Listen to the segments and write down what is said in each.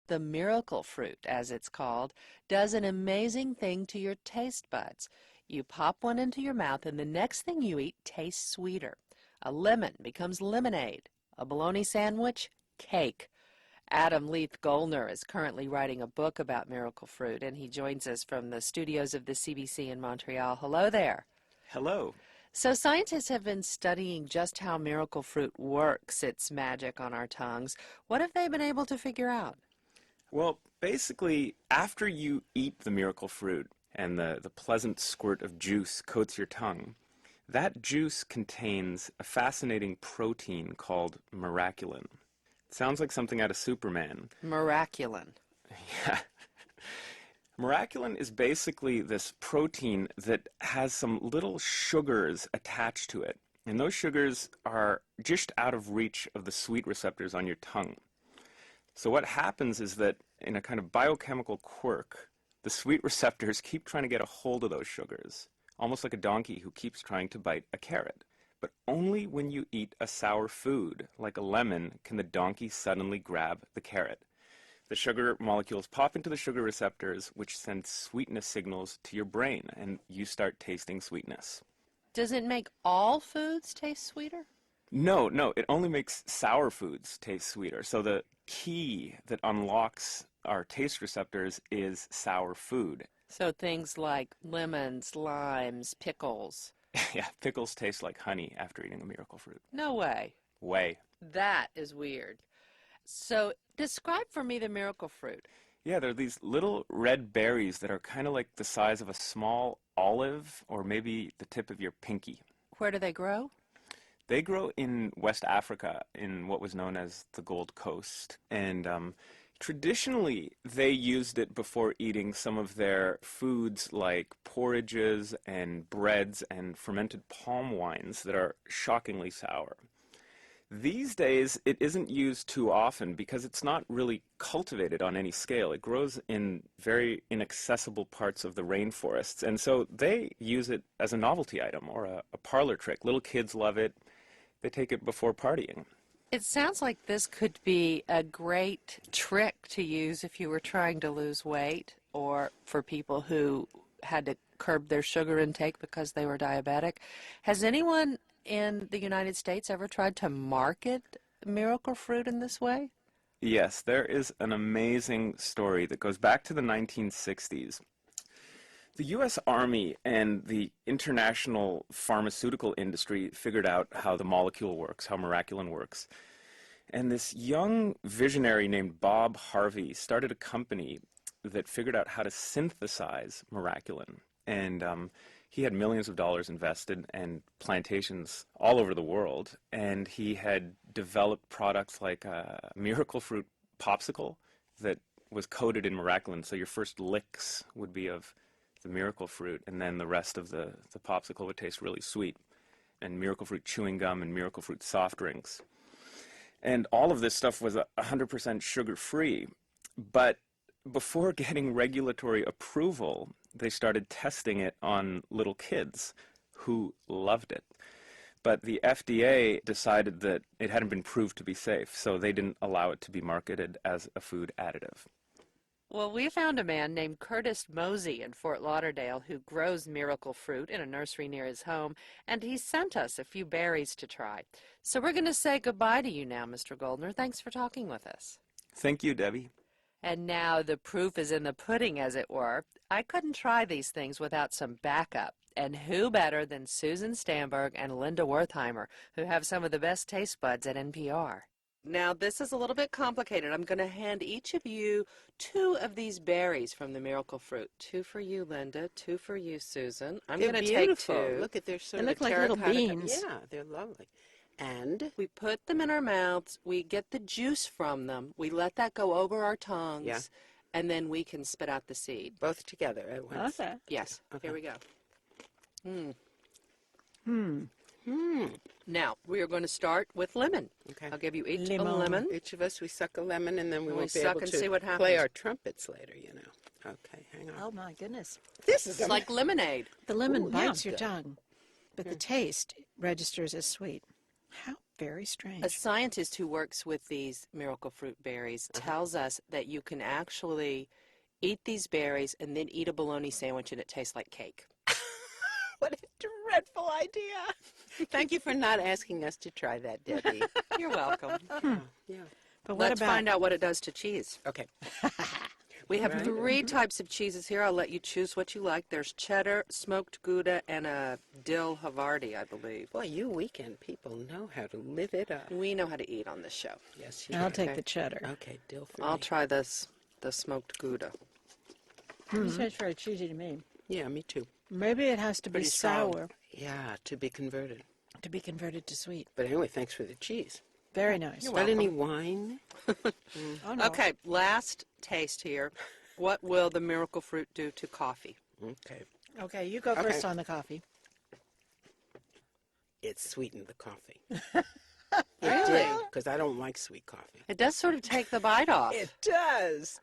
The miracle fruit, as it's called, does an amazing thing to your taste buds. You pop one into your mouth and the next thing you eat tastes sweeter. A lemon becomes lemonade. A bologna sandwich, cake. Adam Leith Goldner is currently writing a book about miracle fruit, and he joins us from the studios of the CBC in Montreal. Hello there. Hello. So scientists have been studying just how miracle fruit works, its magic on our tongues. What have they been able to figure out? Well, basically, after you eat the miracle fruit and the pleasant squirt of juice coats your tongue, that juice contains a fascinating protein called miraculin. It sounds like something out of Superman. Miraculin. Yeah. Miraculin is basically this protein that has some little sugars attached to it. And those sugars are just out of reach of the sweet receptors on your tongue. So what happens is that in a kind of biochemical quirk, the sweet receptors keep trying to get a hold of those sugars, almost like a donkey who keeps trying to bite a carrot. But only when you eat a sour food, like a lemon, can the donkey suddenly grab the carrot. The sugar molecules pop into the sugar receptors, which send sweetness signals to your brain, and you start tasting sweetness. Does it make all foods taste sweeter? No, it only makes sour foods taste sweeter. So the key that unlocks our taste receptors is sour food. So things like lemons, limes, pickles. Yeah, pickles taste like honey after eating a miracle fruit. No way. Way. That is weird. So describe for me the miracle fruit. Yeah, they're these little red berries that are kind of like the size of a small olive or maybe the tip of your pinky. Where do they grow? They grow in West Africa in what was known as the Gold Coast. And traditionally, they used it before eating some of their foods like porridges and breads and fermented palm wines that are shockingly sour. These days, it isn't used too often because it's not really cultivated on any scale. It grows in very inaccessible parts of the rainforests, and so they use it as a novelty item or a parlor trick. Little kids love it. They take it before partying. It sounds like this could be a great trick to use if you were trying to lose weight or for people who had to curb their sugar intake because they were diabetic. Has anyone in the United States ever tried to market miracle fruit in this way? Yes, there is an amazing story that goes back to the 1960s. The U.S. Army and the international pharmaceutical industry figured out how the molecule works, how miraculin works. And this young visionary named Bob Harvey started a company that figured out how to synthesize miraculin. And he had millions of dollars invested and plantations all over the world. And he had developed products like a miracle fruit popsicle that was coated in miraculin. So your first licks would be of the miracle fruit, and then the rest of the popsicle would taste really sweet. And miracle fruit chewing gum and miracle fruit soft drinks. And all of this stuff was 100% sugar-free. But before getting regulatory approval, they started testing it on little kids who loved it. But the FDA decided that it hadn't been proved to be safe, so they didn't allow it to be marketed as a food additive. Well, we found a man named Curtis Mosey in Fort Lauderdale who grows miracle fruit in a nursery near his home, and he sent us a few berries to try. So we're going to say goodbye to you now, Mr. Goldner. Thanks for talking with us. Thank you, Debbie. And now the proof is in the pudding, as it were. I couldn't try these things without some backup. And who better than Susan Stamberg and Linda Wertheimer, who have some of the best taste buds at NPR. Now, this is a little bit complicated. I'm going to hand each of you 2 of these berries from the miracle fruit. 2 for you, Linda. 2 for you, Susan. I'm going to take 2. Look at their sort They of look like little terracotta. beans. Yeah, they're lovely. And We put them in our mouths. We get the juice from them. We let that go over our tongues. Yeah. And then we can spit out the seed. both together at once. Okay. Yes. Okay. Here we go. Now, we are going to start with lemon. Okay. I'll give you each Lemon. a lemon. Each of us, we suck a lemon, and then we We won't be suck able and to see what play happens. our trumpets later, you know. Okay, hang on. Oh, my goodness. This is It's like lemonade. The lemon Ooh, bites yeah. your tongue, but the taste registers as sweet. How Very A strange. scientist who works with these miracle fruit berries tells us that you can actually eat these berries and then eat a bologna sandwich and it tastes like cake. What a dreadful idea. Thank you for not asking us to try that, Debbie. You're welcome. Yeah. But what Let's about find out what it does to cheese. Okay. We have Right. 3 types of cheeses here. I'll let you choose what you like. There's cheddar, smoked Gouda, and a dill Havarti, I believe. Boy, you weekend people know how to live it up. We know how to eat on this show. Yes, you I'll do. take Okay. the cheddar. Okay, deal for I'll me. try the smoked Gouda. This tastes very cheesy to me. Yeah, me too. Maybe it has to be Pretty strong. sour Yeah, to be converted. to be converted to sweet. But anyway, thanks for the cheese. Very nice. Got any wine? Oh, no. Okay, last taste here. What will the miracle fruit do to coffee? Okay. Okay, you go Okay. first on the coffee. It sweetened the coffee. It did, because I don't like sweet coffee. It does sort of take the bite off. It does.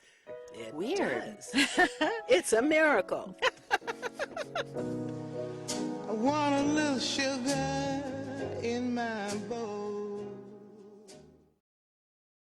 It Weird. does. It's a miracle. I want a little sugar in my bowl.